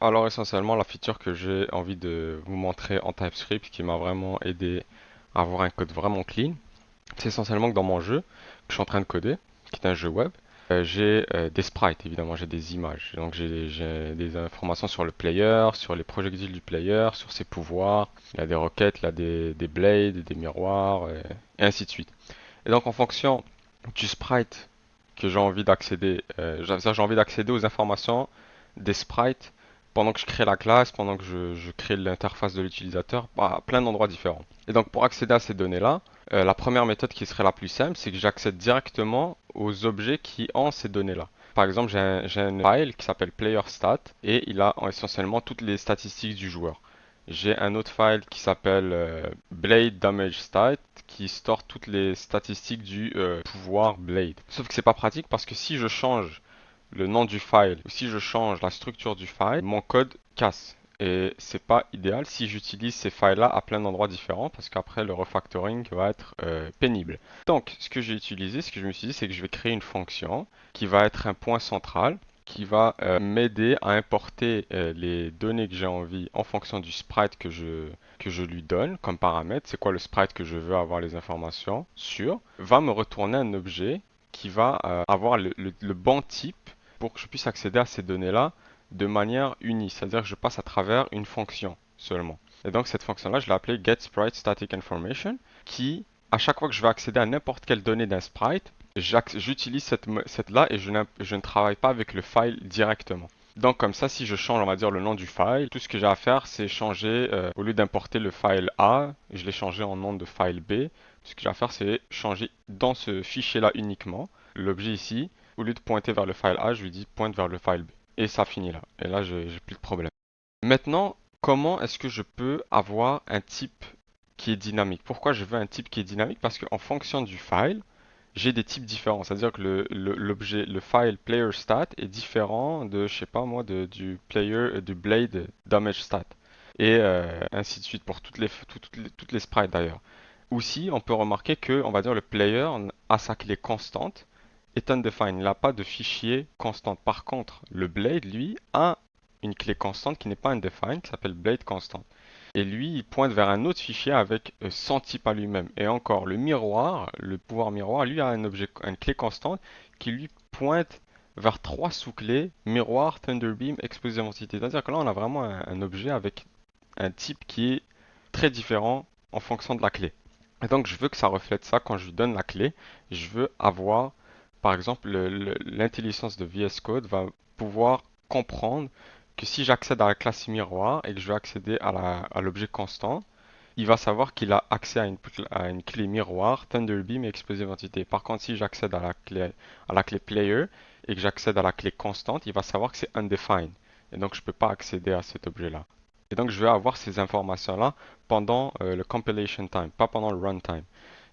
Alors essentiellement, la feature que j'ai envie de vous montrer en TypeScript qui m'a vraiment aidé à avoir un code vraiment clean, c'est essentiellement que dans mon jeu que je suis en train de coder, qui est un jeu web, j'ai des sprites, évidemment, j'ai des images. Donc j'ai des informations sur le player, sur les projectiles du player, sur ses pouvoirs. Il y a des roquettes, il y a des blades, des miroirs, et ainsi de suite. Et donc en fonction du sprite que j'ai envie d'accéder, j'ai envie d'accéder aux informations des sprites pendant que je crée la classe, pendant que je crée l'interface de l'utilisateur, à plein d'endroits différents. Et donc pour accéder à ces données-là, la première méthode qui serait la plus simple, c'est que j'accède directement aux objets qui ont ces données-là. Par exemple, j'ai un file qui s'appelle playerstat et il a essentiellement toutes les statistiques du joueur. J'ai un autre file qui s'appelle Blade Damage Stat qui store toutes les statistiques du pouvoir Blade. Sauf que c'est pas pratique parce que si je change le nom du file ou si je change la structure du file, mon code casse. Et c'est pas idéal si j'utilise ces files-là à plein d'endroits différents parce qu'après le refactoring va être pénible. Donc, ce que j'ai utilisé, ce que je me suis dit, c'est que je vais créer une fonction qui va être un point central qui va m'aider à importer les données que j'ai envie en fonction du sprite que je lui donne comme paramètre. C'est quoi le sprite que je veux avoir les informations sur? Va me retourner un objet qui va avoir le bon type pour que je puisse accéder à ces données-là de manière unie. C'est-à-dire que je passe à travers une fonction seulement. Et donc cette fonction-là, je l'ai appelée getSpriteStaticInformation qui, à chaque fois que je vais accéder à n'importe quelle donnée d'un sprite, j'utilise cette-là et je ne travaille pas avec le file directement. Donc comme ça, si je change, on va dire, le nom du file, tout ce que j'ai à faire, c'est changer, au lieu d'importer le file A, je l'ai changé en nom de file B. Ce que j'ai à faire, c'est changer dans ce fichier-là uniquement, l'objet ici, au lieu de pointer vers le file A, je lui dis pointe vers le file B. Et ça finit là. Et là, j'ai plus de problème. Maintenant, comment est-ce que je peux avoir un type qui est dynamique? Pourquoi je veux un type qui est dynamique? Parce qu'en fonction du file, j'ai des types différents. C'est-à-dire que l'objet, le file player stat est différent de, je sais pas moi, du player, du blade damage stat. Et ainsi de suite pour toutes les sprites d'ailleurs. Aussi, on peut remarquer que, on va dire, le player a sa clé constante est undefined. Il n'a pas de fichier constant. Par contre, le blade, lui, a une clé constante qui n'est pas undefined, qui s'appelle blade constant. Et lui, il pointe vers un autre fichier avec son type à lui-même. Et encore, le miroir, le pouvoir miroir, lui a une clé constante qui lui pointe vers trois sous-clés, miroir, Thunderbeam, exposé entité. C'est-à-dire que là, on a vraiment un objet avec un type qui est très différent en fonction de la clé. Et donc, je veux que ça reflète ça quand je lui donne la clé. Je veux avoir, par exemple, l'intelligence de VS Code va pouvoir comprendre que si j'accède à la classe miroir et que je veux accéder à l'objet constant, il va savoir qu'il a accès à une clé miroir, Thunderbeam et Explosive Entity. Par contre, si j'accède à la clé player et que j'accède à la clé constante, il va savoir que c'est undefined. Et donc, je ne peux pas accéder à cet objet-là. Et donc, je vais avoir ces informations-là pendant le compilation time, pas pendant le runtime.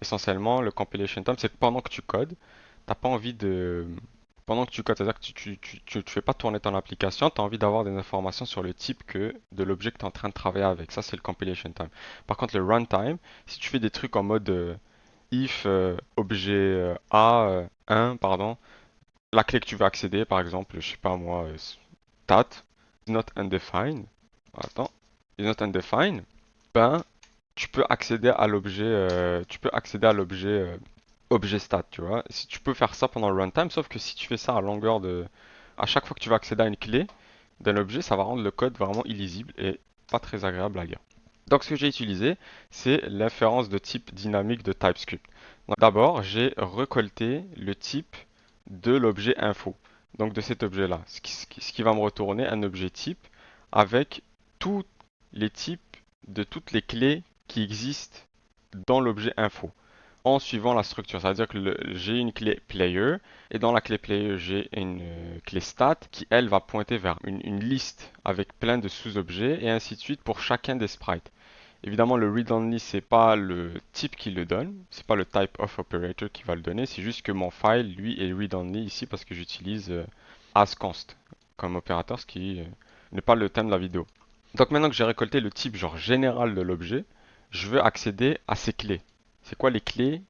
Essentiellement, le compilation time, c'est que pendant que tu codes, t'as pas envie de... Pendant que tu codes, c'est-à-dire que tu fais pas tourner ton application, tu as envie d'avoir des informations sur le type de l'objet que tu es en train de travailler avec. Ça, c'est le compilation time. Par contre, le runtime, si tu fais des trucs en mode if objet A 1, pardon, la clé que tu veux accéder, par exemple, je sais pas moi, stat, is not undefined. Attends, is not undefined. Ben, tu peux accéder à l'objet, objet stat, tu vois. Si tu peux faire ça pendant le runtime, sauf que si tu fais ça à longueur de, à chaque fois que tu vas accéder à une clé d'un objet, ça va rendre le code vraiment illisible et pas très agréable à lire. Donc ce que j'ai utilisé, c'est l'inférence de type dynamique de TypeScript. Donc, d'abord, j'ai recolté le type de l'objet info, donc de cet objet-là, ce qui va me retourner un objet type avec tous les types de toutes les clés qui existent dans l'objet info en suivant la structure. C'est-à-dire que j'ai une clé player et dans la clé player, j'ai une clé stat qui, elle, va pointer vers une liste avec plein de sous-objets et ainsi de suite pour chacun des sprites. Évidemment, le read-only, c'est pas le type qui le donne, c'est pas le type of operator qui va le donner, c'est juste que mon file, lui, est read-only ici parce que j'utilise asConst comme opérateur, ce qui n'est pas le thème de la vidéo. Donc maintenant que j'ai récolté le type genre général de l'objet, je veux accéder à ces clés. C'est quoi les clés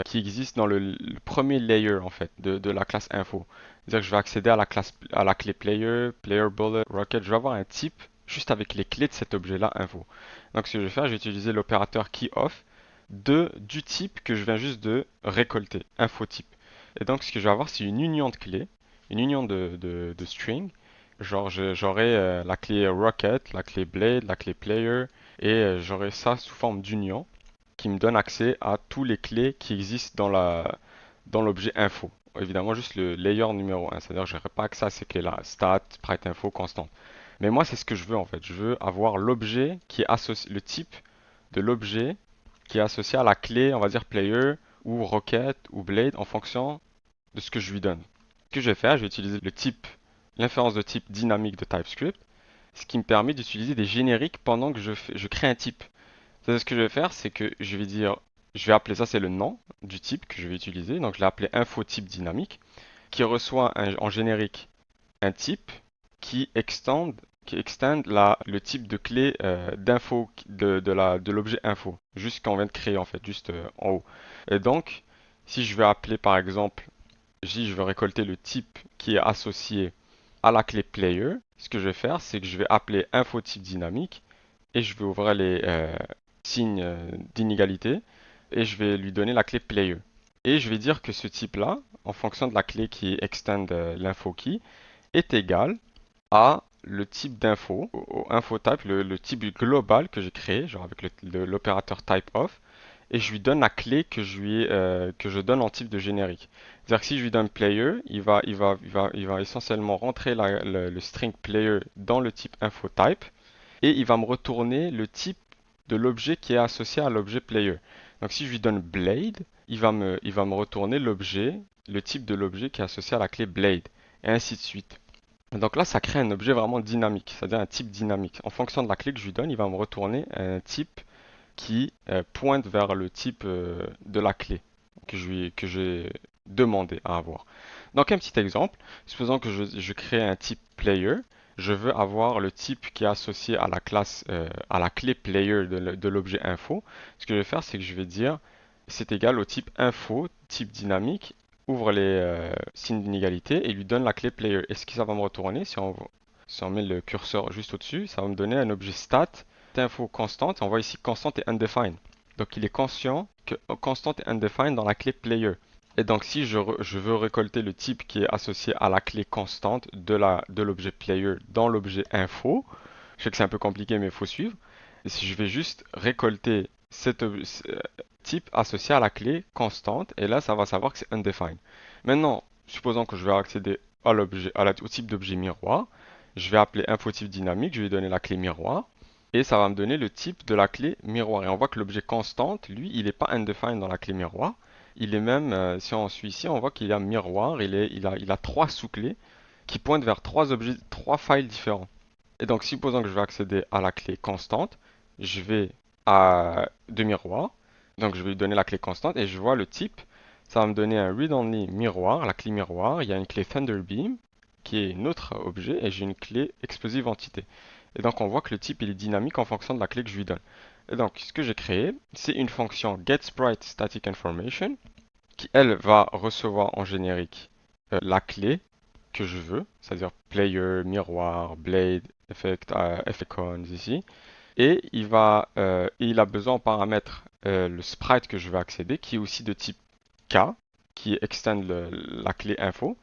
qui existent dans le premier layer en fait de la classe info? C'est-à-dire que je vais accéder à la clé player, player bullet, rocket. Je vais avoir un type juste avec les clés de cet objet-là info. Donc ce que je vais faire, je vais utiliser l'opérateur keyOff du type que je viens juste de récolter, info type. Et donc ce que je vais avoir, c'est une union de clés, une union de string. Genre j'aurai la clé rocket, la clé blade, la clé player, et j'aurai ça sous forme d'union qui me donne accès à tous les clés qui existent dans l'objet info. Évidemment, juste le layer numéro 1, c'est-à-dire que je n'aurai pas accès à ces clés-là, stat, sprite info, constante. Mais moi, c'est ce que je veux en fait. Je veux avoir l'objet qui est associé, le type de l'objet qui est associé à la clé, on va dire player ou rocket ou blade en fonction de ce que je lui donne. Ce que je vais faire, je vais utiliser le type, l'inférence de type dynamique de TypeScript, ce qui me permet d'utiliser des génériques pendant que je crée un type. Ce que je vais faire, c'est que je vais dire, je vais appeler ça, c'est le nom du type que je vais utiliser. Donc je l'ai appelé info type dynamique, qui reçoit en générique un type qui extend, le type de clé d'info de l'objet info, juste qu'on vient de créer en fait, juste en haut. Et donc, si je vais appeler par exemple, je vais récolter le type qui est associé à la clé player, ce que je vais faire, c'est que je vais appeler info type dynamique et je vais ouvrir les signes d'inégalité et je vais lui donner la clé player. Et je vais dire que ce type-là, en fonction de la clé qui extend l'info key, est égal à le type d'info, au info type, le type global que j'ai créé, genre avec l'opérateur type of, et je lui donne la clé que je donne en type de générique. C'est-à-dire que si je lui donne player, il va essentiellement rentrer le string player dans le type info type, et il va me retourner le type de l'objet qui est associé à l'objet player. Donc si je lui donne blade, il va me retourner le type de l'objet qui est associé à la clé blade, et ainsi de suite. Donc là, ça crée un objet vraiment dynamique, c'est-à-dire un type dynamique. En fonction de la clé que je lui donne, il va me retourner un type qui pointe vers le type de la clé que j'ai demandé à avoir. Donc un petit exemple, supposons que je crée un type player, je veux avoir le type qui est associé à la classe, à la clé player de l'objet info. Ce que je vais faire, c'est que je vais dire c'est égal au type info, type dynamique, ouvre les signes d'inégalité et lui donne la clé player. Et ce que ça va me retourner, si on met le curseur juste au-dessus, ça va me donner un objet stat, info constante. On voit ici constante et undefined. Donc il est conscient que constante et undefined dans la clé player. Et donc si je veux récolter le type qui est associé à la clé constante de l'objet player dans l'objet info, je sais que c'est un peu compliqué mais il faut suivre. Et si je vais juste récolter cet type associé à la clé constante, et là ça va savoir que c'est undefined. Maintenant, supposons que je vais accéder au type d'objet miroir, je vais appeler infotype dynamique, je vais lui donner la clé miroir, et ça va me donner le type de la clé miroir. Et on voit que l'objet constante, lui, il n'est pas undefined dans la clé miroir. Il est même, si on suit ici, on voit qu'il y a miroir, il a trois sous-clés qui pointent vers trois objets, trois files différents. Et donc, supposons que je vais accéder à la clé constante, je vais à de miroir, donc je vais lui donner la clé constante et je vois le type. Ça va me donner un read-only miroir, la clé miroir. Il y a une clé Thunderbeam qui est notre objet et j'ai une clé explosive entité. Et donc on voit que le type il est dynamique en fonction de la clé que je lui donne. Et donc ce que j'ai créé, c'est une fonction getSpriteStaticInformation qui elle va recevoir en générique la clé que je veux, c'est-à-dire player, miroir, blade, effectcons ici. Et il a besoin en paramètre le sprite que je veux accéder, qui est aussi de type K, qui extend la clé info.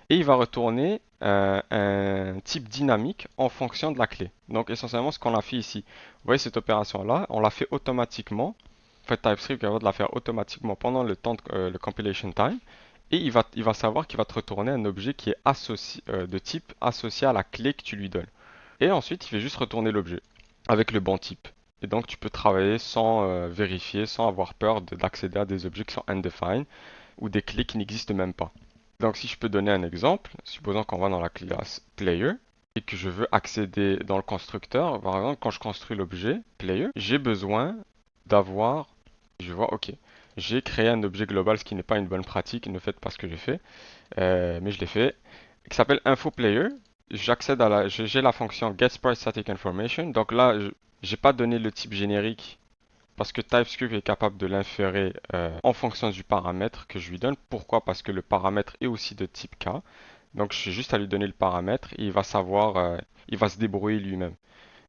Et il va retourner un type dynamique en fonction de la clé. Donc essentiellement ce qu'on a fait ici, vous voyez cette opération-là, on l'a fait automatiquement. En fait, TypeScript est capable de la faire automatiquement pendant le temps le compilation time. Et il va savoir qu'il va te retourner un objet qui est de type associé à la clé que tu lui donnes. Et ensuite, il fait juste retourner l'objet avec le bon type. Et donc, tu peux travailler sans vérifier, sans avoir peur d'accéder à des objets qui sont undefined ou des clés qui n'existent même pas. Donc, si je peux donner un exemple, supposons qu'on va dans la classe player et que je veux accéder dans le constructeur, par exemple, quand je construis l'objet player, j'ai besoin d'avoir, je vois, ok, j'ai créé un objet global, ce qui n'est pas une bonne pratique, ne faites pas ce que j'ai fait, mais je l'ai fait, qui s'appelle InfoPlayer. J'accède à j'ai la fonction getSpriteStaticInformation. Donc là, j'ai pas donné le type générique parce que TypeScript est capable de l'inférer en fonction du paramètre que je lui donne. Pourquoi? Parce que le paramètre est aussi de type K. Donc j'ai juste à lui donner le paramètre et il va savoir, il va se débrouiller lui-même.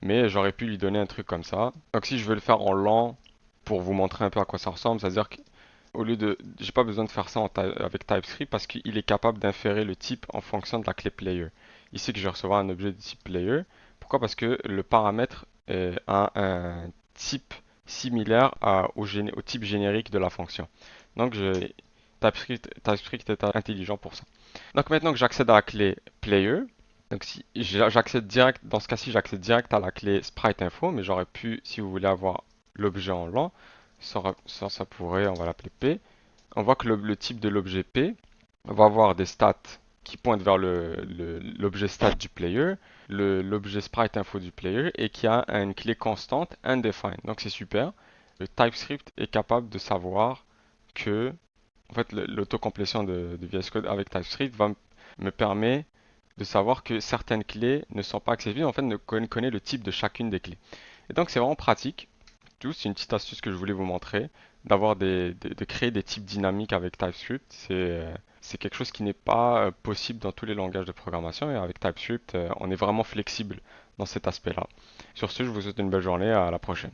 Mais j'aurais pu lui donner un truc comme ça. Donc si je veux le faire en lent pour vous montrer un peu à quoi ça ressemble, c'est-à-dire qu'au lieu de, j'ai pas besoin de faire ça avec TypeScript parce qu'il est capable d'inférer le type en fonction de la clé player. Ici que je vais recevoir un objet de type player. Pourquoi? Parce que le paramètre a un type similaire au type générique de la fonction. Donc TypeScript est intelligent pour ça. Donc maintenant que j'accède à la clé player, donc si j'accède direct, dans ce cas-ci, j'accède direct à la clé sprite info, mais j'aurais pu, si vous voulez avoir l'objet en lent, ça pourrait, on va l'appeler P. On voit que le type de l'objet P va avoir des stats qui pointent vers l'objet stat du player, l'objet sprite info du player, et qui a une clé constante undefined. Donc c'est super. Le TypeScript est capable de savoir que en fait, l'autocomplétion de VS Code avec TypeScript me permet de savoir que certaines clés ne sont pas accessibles, en fait, ne connaît le type de chacune des clés. Et donc, c'est vraiment pratique. Tout, c'est une petite astuce que je voulais vous montrer, de créer des types dynamiques avec TypeScript. C'est quelque chose qui n'est pas possible dans tous les langages de programmation, et avec TypeScript, on est vraiment flexible dans cet aspect-là. Sur ce, je vous souhaite une belle journée, à la prochaine.